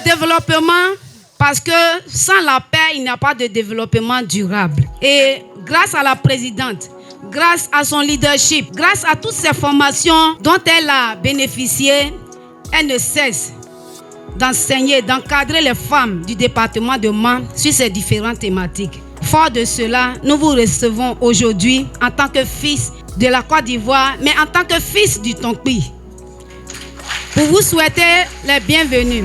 Le développement, parce que sans la paix, il n'y a pas de développement durable. Et grâce à la présidente, grâce à son leadership, grâce à toutes ces formations dont elle a bénéficié, elle ne cesse d'enseigner, d'encadrer les femmes du département de Mans sur ces différentes thématiques. Fort de cela, nous vous recevons aujourd'hui en tant que fils de la Côte d'Ivoire, mais en tant que fils du Tonkpi, pour vous souhaiter les bienvenus.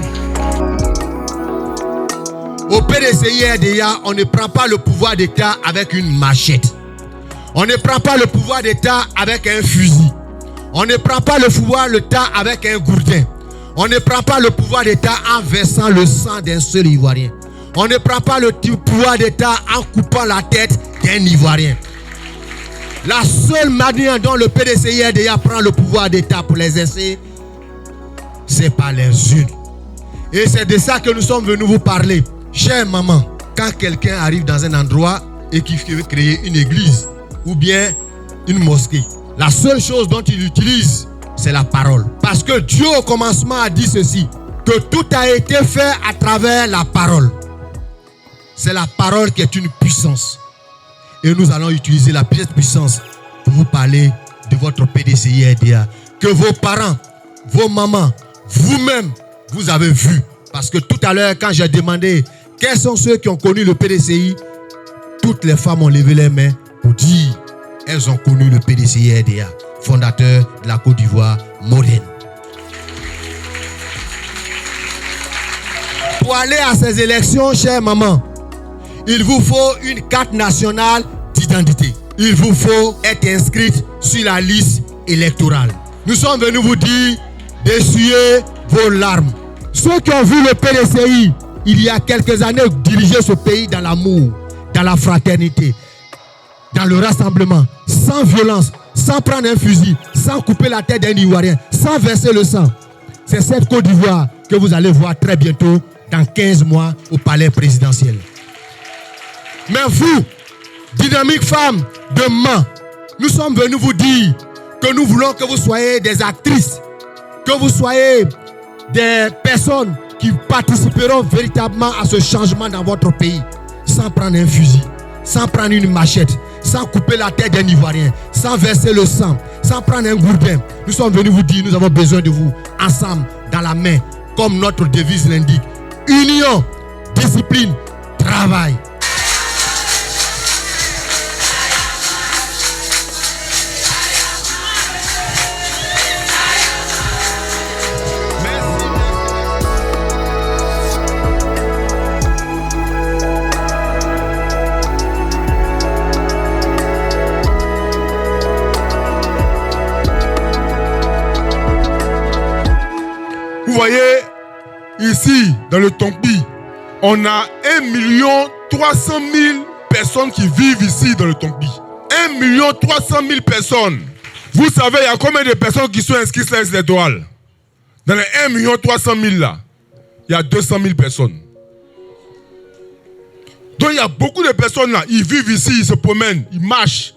Au PDCI RDA, on ne prend pas le pouvoir d'État avec une machette. On ne prend pas le pouvoir d'État avec un fusil. On ne prend pas le pouvoir d'État avec un gourdin. On ne prend pas le pouvoir d'État en versant le sang d'un seul Ivoirien. On ne prend pas le pouvoir d'État en coupant la tête d'un Ivoirien. La seule manière dont le PDCI RDA prend le pouvoir d'État pour les essais, c'est par les urnes. Et c'est de ça que nous sommes venus vous parler. Chère maman, quand quelqu'un arrive dans un endroit et qu'il veut créer une église ou bien une mosquée, la seule chose dont il utilise, c'est la parole. Parce que Dieu au commencement a dit ceci, que tout a été fait à travers la parole. C'est la parole qui est une puissance. Et nous allons utiliser la puissance pour vous parler de votre PDCI RDA. Que vos parents, vos mamans, vous-même, vous avez vu. Parce que tout à l'heure, quand j'ai demandé quels sont ceux qui ont connu le PDCI, toutes les femmes ont levé les mains pour dire elles ont connu le PDCI RDA, fondateur de la Côte d'Ivoire moderne. Pour aller à ces élections, chère maman, il vous faut une carte nationale d'identité. Il vous faut être inscrite sur la liste électorale. Nous sommes venus vous dire d'essuyer vos larmes. Ceux qui ont vu le PDCI, il y a quelques années, diriger ce pays dans l'amour, dans la fraternité, dans le rassemblement, sans violence, sans prendre un fusil, sans couper la tête d'un Ivoirien, sans verser le sang. C'est cette Côte d'Ivoire que vous allez voir très bientôt, dans 15 mois, au palais présidentiel. Mais vous, dynamique femme de Mans, nous sommes venus vous dire que nous voulons que vous soyez des actrices, que vous soyez des personnes qui participeront véritablement à ce changement dans votre pays, sans prendre un fusil, sans prendre une machette, sans couper la tête d'un Ivoirien, sans verser le sang, sans prendre un gourdin. Nous sommes venus vous dire, nous avons besoin de vous, ensemble, dans la main, comme notre devise l'indique. Union, discipline, travail. Vous voyez, ici, dans le Tonkpi, on a 1 300 000 personnes qui vivent ici dans le Tonkpi. 1 300 000 personnes. Vous savez, il y a combien de personnes qui sont inscrites sur les étoiles? Dans les 1 300 000 là, il y a 200 000 personnes. Donc il y a beaucoup de personnes là, ils vivent ici, ils se promènent, ils marchent.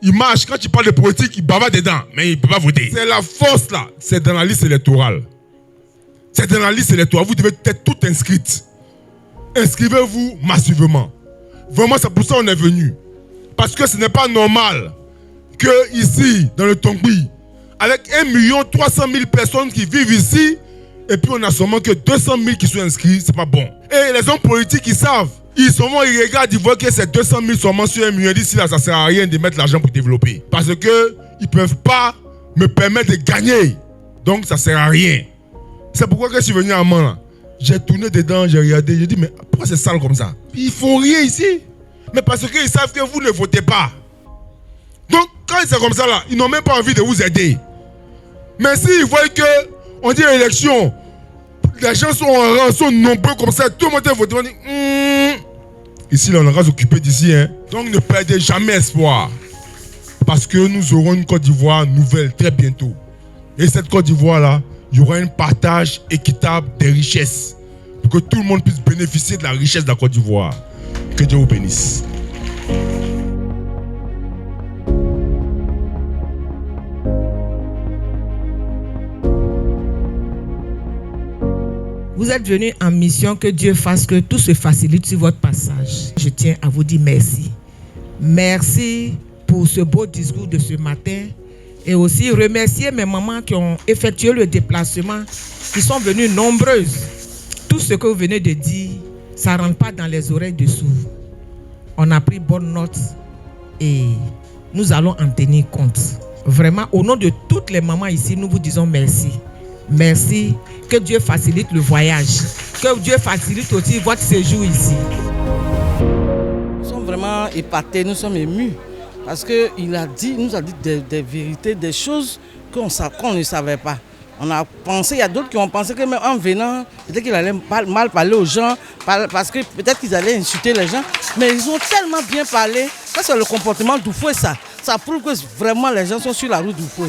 Ils marchent, quand ils parlent de politique, ils bavardent dedans, mais ils ne peuvent pas voter. C'est la force là, c'est dans la liste électorale. C'est dans la liste électorale, vous devez être toutes inscrites. Inscrivez-vous massivement. Vraiment, c'est pour ça qu'on est venu. Parce que ce n'est pas normal que ici, dans le Tonkpi, avec 1 300 000 personnes qui vivent ici, et puis on a seulement que 200 000 qui sont inscrits, c'est pas bon. Et les hommes politiques, ils savent. Ils regardent, ils voient que ces 200 000 seulement sur 1 million. D'ici là, ça ne sert à rien de mettre l'argent pour développer. Parce qu'ils ne peuvent pas me permettre de gagner. Donc, ça ne sert à rien. C'est pourquoi que je suis venu à Mans là. J'ai tourné dedans, j'ai regardé, j'ai dit, mais pourquoi c'est sale comme ça? Puis ils font rien ici. Mais parce qu'ils savent que vous ne votez pas. Donc, quand c'est comme ça là, ils n'ont même pas envie de vous aider. Mais s'ils voient qu'on dit élection, les gens sont en rang, sont nombreux comme ça, tout le monde est voté, on dit, ici là, on va s'occuper d'ici. Hein. Donc, ne perdez jamais espoir. Parce que nous aurons une Côte d'Ivoire nouvelle très bientôt. Et cette Côte d'Ivoire là, il y aura un partage équitable des richesses pour que tout le monde puisse bénéficier de la richesse de la Côte d'Ivoire. Que Dieu vous bénisse. Vous Vous êtes venus en mission, que Dieu fasse que tout se facilite sur votre passage. Je tiens à vous dire merci. Merci pour ce beau discours de ce matin. Et aussi remercier mes mamans qui ont effectué le déplacement, qui sont venues nombreuses. Tout ce que vous venez de dire, ça ne rentre pas dans les oreilles dessous. On a pris bonne note et nous allons en tenir compte. Vraiment, au nom de toutes les mamans ici, nous vous disons merci. Merci. Que Dieu facilite le voyage. Que Dieu facilite aussi votre séjour ici. Nous sommes vraiment épatés, nous sommes émus. Parce qu'il nous a dit des vérités, des choses qu'on ne savait pas. On a pensé, il y a d'autres qui ont pensé que même en venant, peut-être qu'il allait mal parler aux gens, parce que peut-être qu'ils allaient insulter les gens. Mais ils ont tellement bien parlé. Ça, c'est le comportement d'Oufoué, ça. Ça prouve que vraiment les gens sont sur la route d'Oufoué.